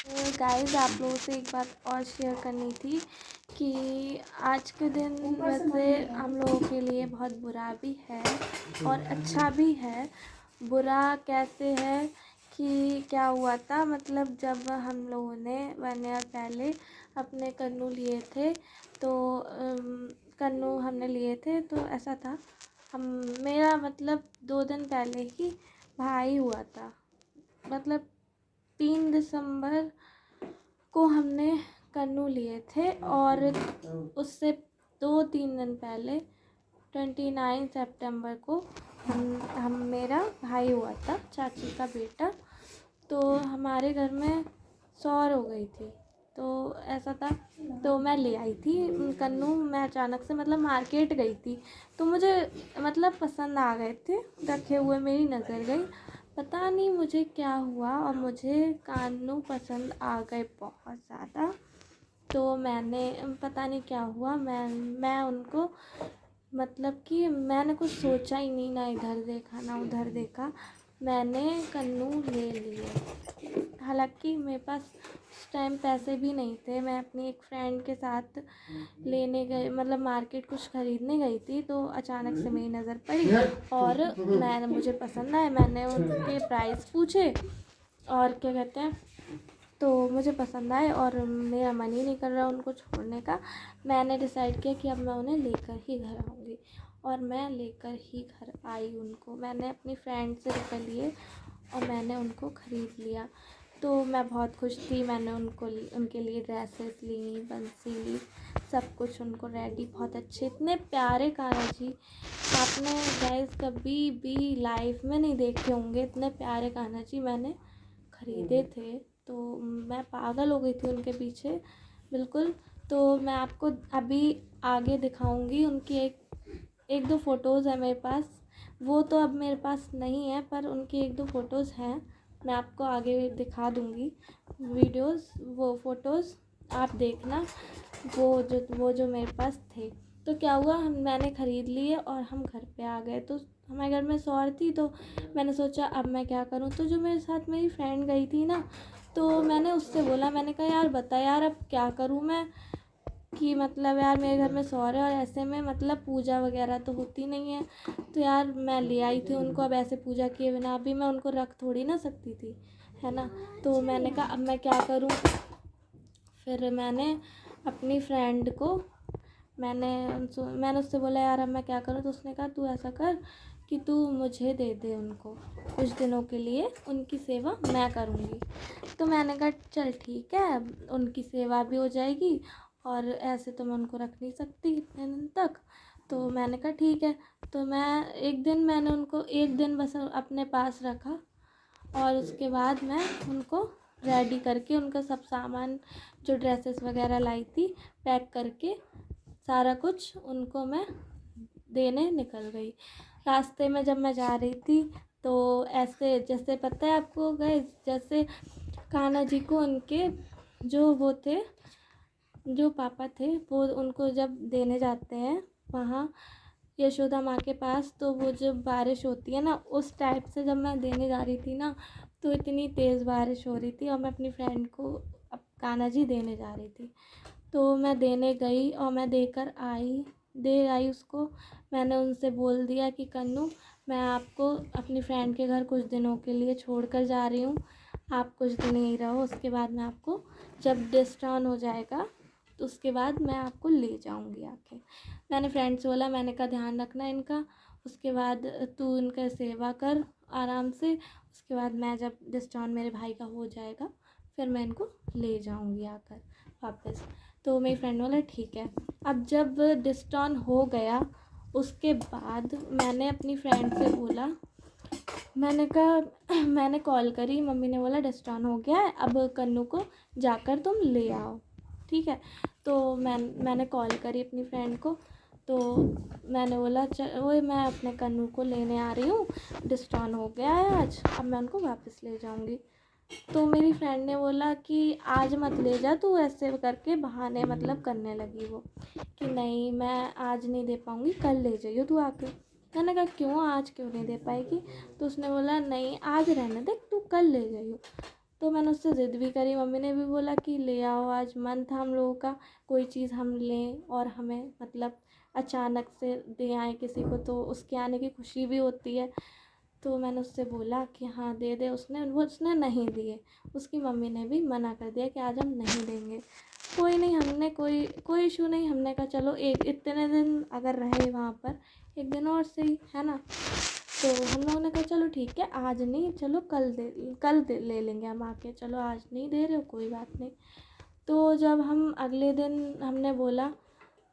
Guys आप लोगों से एक बात और शेयर करनी थी कि आज के दिन वैसे हम लोगों के लिए बहुत बुरा भी है और अच्छा भी है। बुरा कैसे है कि क्या हुआ था, मतलब जब हम लोगों ने 1 ईयर पहले अपने कन्नू लिए थे तो कन्नू हमने लिए थे तो ऐसा था, हम मेरा मतलब 2 दिन पहले ही भाई हुआ था। मतलब 3 दिसंबर को हमने कन्नू लिए थे और उससे 2-3 दिन पहले 29 सितंबर को हम मेरा भाई हुआ था, चाची का बेटा। तो हमारे घर में सौर हो गई थी, तो ऐसा था। तो मैं ले आई थी कन्नू, मैं अचानक से मतलब मार्केट गई थी तो मुझे मतलब पसंद आ गए थे रखे हुए, मेरी नज़र गई, पता नहीं मुझे क्या हुआ और मुझे कान्नू पसंद आ गए बहुत ज़्यादा। तो मैंने पता नहीं क्या हुआ, मैं उनको मतलब कि मैंने कुछ सोचा ही नहीं, ना इधर देखा ना उधर देखा, मैंने कन्नू ले लिए। हालांकि मेरे पास उस टाइम पैसे भी नहीं थे, मैं अपनी एक फ्रेंड के साथ लेने गए, मतलब मार्केट कुछ ख़रीदने गई थी, तो अचानक से मेरी नज़र पड़ी और मुझे पसंद आए। मैंने उनके प्राइस पूछे और क्या कहते हैं, तो मुझे पसंद आए और मेरा मन ही नहीं कर रहा उनको छोड़ने का। मैंने डिसाइड किया कि अब मैं उन्हें लेकर ही घर आऊँगी और मैं लेकर ही घर आई उनको। मैंने अपनी फ्रेंड से रुपए लिए और मैंने उनको ख़रीद लिया। तो मैं बहुत खुश थी, मैंने उनके लिए ड्रेसेस ली, बंसी ली, सब कुछ उनको रेडी, बहुत अच्छे, इतने प्यारे कान्हा जी। आपने गाइस कभी भी लाइफ में नहीं देखे होंगे इतने प्यारे कान्हा जी, मैंने ख़रीदे थे। तो मैं पागल हो गई थी उनके पीछे बिल्कुल। तो मैं आपको अभी आगे दिखाऊंगी उनकी एक दो फ़ोटोज़ है मेरे पास, वो तो अब मेरे पास नहीं है पर उनकी 1-2 फ़ोटोज़ हैं, मैं आपको आगे दिखा दूंगी वीडियोस, वो फ़ोटोज़ आप देखना। वो जो मेरे पास थे, तो क्या हुआ, मैंने ख़रीद लिए और हम घर पे आ गए। तो हमारे घर में सौर थी, तो मैंने सोचा अब मैं क्या करूं। तो जो मेरे साथ मेरी फ्रेंड गई थी ना, तो मैंने उससे बोला, मैंने कहा यार बता यार अब क्या करूं मैं, कि मतलब यार मेरे घर में सौर है और ऐसे में मतलब पूजा वगैरह तो होती नहीं है, तो यार मैं ले आई थी उनको, अब ऐसे पूजा किए बिना भी मैं उनको रख थोड़ी ना सकती थी, है ना। तो मैंने कहा अब मैं क्या करूं। फिर मैंने अपनी फ्रेंड को मैंने उससे बोला यार अब मैं क्या करूं। तो उसने कहा तू ऐसा कर कि तू मुझे दे दे उनको, कुछ दिनों के लिए उनकी सेवा मैं करूँगी। तो मैंने कहा चल ठीक है, उनकी सेवा भी हो जाएगी और ऐसे तो मैं उनको रख नहीं सकती इतने दिन तक। तो मैंने कहा ठीक है। तो मैंने उनको 1 दिन बस अपने पास रखा और उसके बाद मैं उनको रेडी करके उनका सब सामान, जो ड्रेसेस वगैरह लाई थी, पैक करके सारा कुछ उनको मैं देने निकल गई। रास्ते में जब मैं जा रही थी तो ऐसे, जैसे पता है आपको गाइस, जैसे कान्हा जी को उनके जो वो थे, जो पापा थे, वो उनको जब देने जाते हैं वहाँ यशोदा माँ के पास, तो वो जब बारिश होती है ना, उस टाइप से जब मैं देने जा रही थी ना, तो इतनी तेज़ बारिश हो रही थी और मैं अपनी फ्रेंड को अब कान्हा जी देने जा रही थी। तो मैं देने गई और मैं दे आई उसको। मैंने उनसे बोल दिया कि कन्नू, मैं आपको अपनी फ्रेंड के घर कुछ दिनों के लिए छोड़ कर जा रही हूँ, आप कुछ दिन यहीं रहो, उसके बाद मैं आपको जब डिस्चार्ज हो जाएगा तो उसके बाद मैं आपको ले जाऊँगी आके। मैंने फ्रेंड से बोला, मैंने कहा ध्यान रखना इनका, उसके बाद तू इनका सेवा कर आराम से, उसके बाद मैं जब डिस्चार्ज मेरे भाई का हो जाएगा फिर मैं इनको ले जाऊँगी आकर वापस। तो मेरी फ्रेंड बोला ठीक है। अब जब डिस्चार्ज हो गया उसके बाद मैंने अपनी फ्रेंड से बोला, मैंने कहा मैंने कॉल करी, मम्मी ने बोला डिस्चार्ज हो गया है, अब कन्नू को जाकर तुम ले आओ, ठीक है। तो मैंने कॉल करी अपनी फ्रेंड को, तो मैंने बोला चल वो मैं अपने कन्नू को लेने आ रही हूँ, डिस्चार्ज हो गया है आज, अब मैं उनको वापस ले जाऊँगी। तो मेरी फ्रेंड ने बोला कि आज मत ले जा तू, ऐसे करके बहाने मतलब करने लगी वो, कि नहीं मैं आज नहीं दे पाऊँगी, कल ले जाइयो तू आके। मैंने कहा क्यों, आज क्यों नहीं दे पाएगी। तो उसने बोला नहीं आज रहने दे, तू कल ले जाइयो। तो मैंने उससे ज़िद भी करी, मम्मी ने भी बोला कि ले आओ, आज मन था हम लोगों का कोई चीज़ हम लें, और हमें मतलब अचानक से दे आए किसी को तो उसके आने की खुशी भी होती है। तो मैंने उससे बोला कि हाँ दे दे, उसने नहीं दिए। उसकी मम्मी ने भी मना कर दिया कि आज हम नहीं देंगे। कोई नहीं, हमने कोई इशू नहीं, हमने कहा चलो एक इतने दिन अगर रहे वहाँ पर, एक दिन और सही, है ना। तो हम लोगों ने कहा चलो ठीक है, आज नहीं, चलो कल दे ले लेंगे हम आके, चलो आज नहीं दे रहे हो कोई बात नहीं। तो जब हम अगले दिन हमने बोला,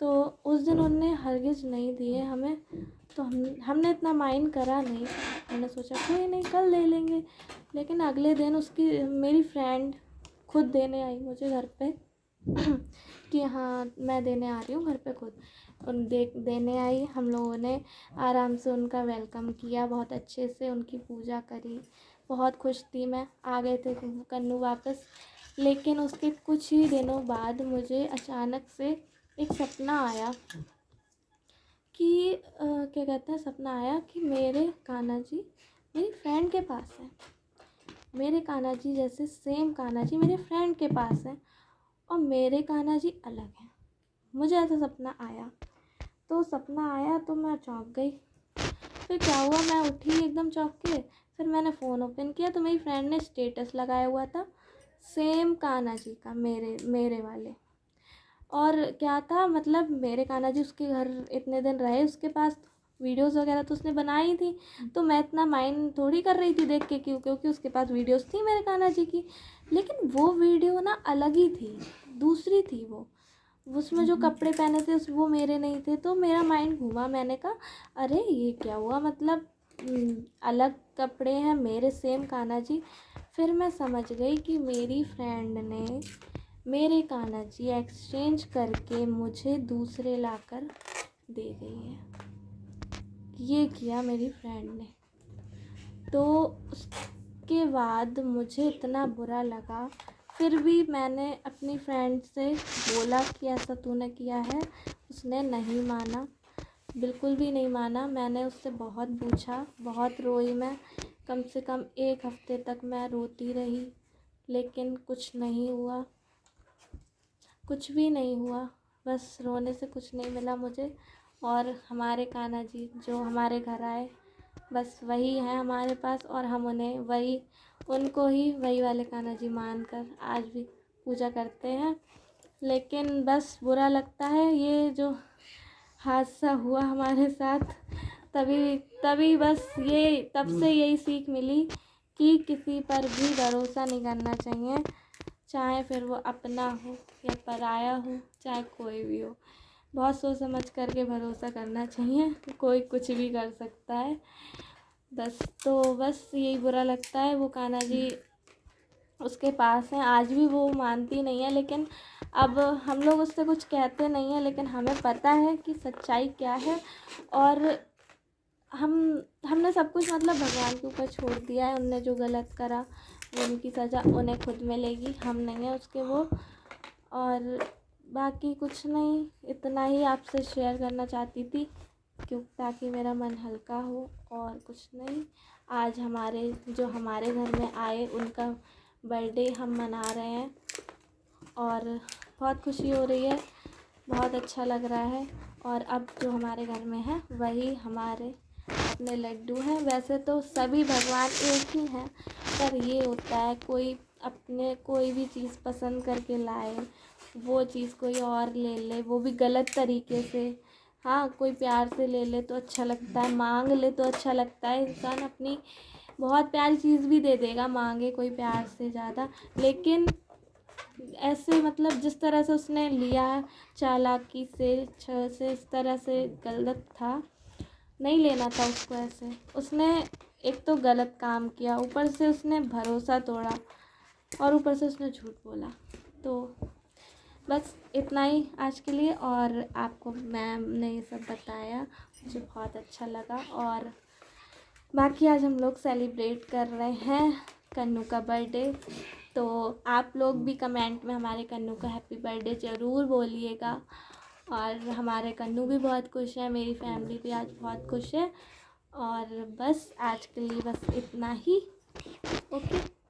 तो उस दिन उन्होंने हरगिज़ नहीं दिए हमें। तो हमने इतना माइंड करा नहीं, हमने सोचा कोई नहीं कल ले लेंगे। लेकिन अगले दिन उसकी मेरी फ्रेंड खुद देने आई मुझे घर पे कि हाँ मैं देने आ रही हूँ घर पे खुद। देने आई, हम लोगों ने आराम से उनका वेलकम किया, बहुत अच्छे से उनकी पूजा करी, बहुत खुश थी मैं। आ गए थे कन्नू वापस। लेकिन उसके कुछ ही दिनों बाद मुझे अचानक से एक सपना आया कि क्या कहते हैं, सपना आया कि मेरे कान्हा जी मेरी फ्रेंड के पास है। मेरे कान्हा जी जैसे सेम कान्हा जी मेरे फ्रेंड के पास है और मेरे कान्हा जी अलग हैं। मुझे ऐसा सपना आया। तो सपना आया तो मैं चौंक गई। फिर क्या हुआ, मैं उठी एकदम चौंक के। फिर मैंने फ़ोन ओपन किया तो मेरी फ्रेंड ने स्टेटस लगाया हुआ था सेम कान्हा जी का, मेरे वाले। और क्या था, मतलब मेरे कान्हा जी उसके घर इतने दिन रहे, उसके पास वीडियोज़ वगैरह तो उसने बनाई थी। तो मैं इतना माइंड थोड़ी कर रही थी देख के, क्योंकि उसके पास वीडियोज़ थी मेरे कान्हा जी की। लेकिन वो वीडियो ना अलग ही थी, दूसरी थी वो। उसमें जो कपड़े पहने थे वो मेरे नहीं थे। तो मेरा माइंड घूमा, मैंने कहा अरे ये क्या हुआ, मतलब अलग कपड़े हैं मेरे, सेम कान्हा जी। फिर मैं समझ गई कि मेरी फ्रेंड ने मेरे कान्हा जी एक्सचेंज करके मुझे दूसरे लाकर दे गई है। ये किया मेरी फ्रेंड ने। तो उसके बाद मुझे इतना बुरा लगा। फिर भी मैंने अपनी फ्रेंड से बोला कि ऐसा तूने किया है। उसने नहीं माना, बिल्कुल भी नहीं माना। मैंने उससे बहुत पूछा, बहुत रोई मैं। कम से कम 1 हफ़्ते तक मैं रोती रही, लेकिन कुछ नहीं हुआ, कुछ भी नहीं हुआ। बस रोने से कुछ नहीं मिला मुझे। और हमारे कान्हा जी जो हमारे घर आए, बस वही हैं हमारे पास, और हम उन्हें उनको ही वही वाले कान्हा जी मानकर आज भी पूजा करते हैं। लेकिन बस बुरा लगता है ये जो हादसा हुआ हमारे साथ। तभी बस तब से यही सीख मिली कि किसी पर भी भरोसा नहीं करना चाहिए, चाहे फिर वो अपना हो या पराया हो, चाहे कोई भी हो। बहुत सोच समझ करके भरोसा करना चाहिए, कोई कुछ भी कर सकता है। बस यही बुरा लगता है। वो कान्हा जी उसके पास हैं, आज भी वो मानती नहीं है, लेकिन अब हम लोग उससे कुछ कहते नहीं हैं, लेकिन हमें पता है कि सच्चाई क्या है। और हमने सब कुछ मतलब भगवान के ऊपर छोड़ दिया है। उनने जो गलत करा वो उनकी सज़ा उन्हें खुद मिलेगी, हम नहीं हैं उसके वो। और बाकी कुछ नहीं, इतना ही आपसे शेयर करना चाहती थी, ताकि मेरा मन हल्का हो, और कुछ नहीं। आज जो हमारे घर में आए उनका बर्थडे हम मना रहे हैं, और बहुत खुशी हो रही है, बहुत अच्छा लग रहा है। और अब जो हमारे घर में है वही हमारे अपने लड्डू हैं। वैसे तो सभी भगवान एक ही हैं, पर ये होता है कोई भी चीज़ पसंद करके लाए, वो चीज़ कोई और ले ले, वो भी गलत तरीके से। हाँ, कोई प्यार से ले ले तो अच्छा लगता है, मांग ले तो अच्छा लगता है। इंसान अपनी बहुत प्यारी चीज़ भी दे देगा, मांगे कोई प्यार से ज़्यादा। लेकिन ऐसे मतलब जिस तरह से उसने लिया, चालाकी से इस तरह से गलत था, नहीं लेना था उसको ऐसे। उसने एक तो गलत काम किया, ऊपर से उसने भरोसा तोड़ा, और ऊपर से उसने झूठ बोला। तो बस इतना ही आज के लिए। और आपको मैम ने ये सब बताया, मुझे बहुत अच्छा लगा। और बाकी आज हम लोग सेलिब्रेट कर रहे हैं कन्नू का बर्थडे। तो आप लोग भी कमेंट में हमारे कन्नू का हैप्पी बर्थडे ज़रूर बोलिएगा। और हमारे कन्नू भी बहुत खुश है, मेरी फैमिली भी आज बहुत खुश है। और बस आज के लिए बस इतना ही। ओके।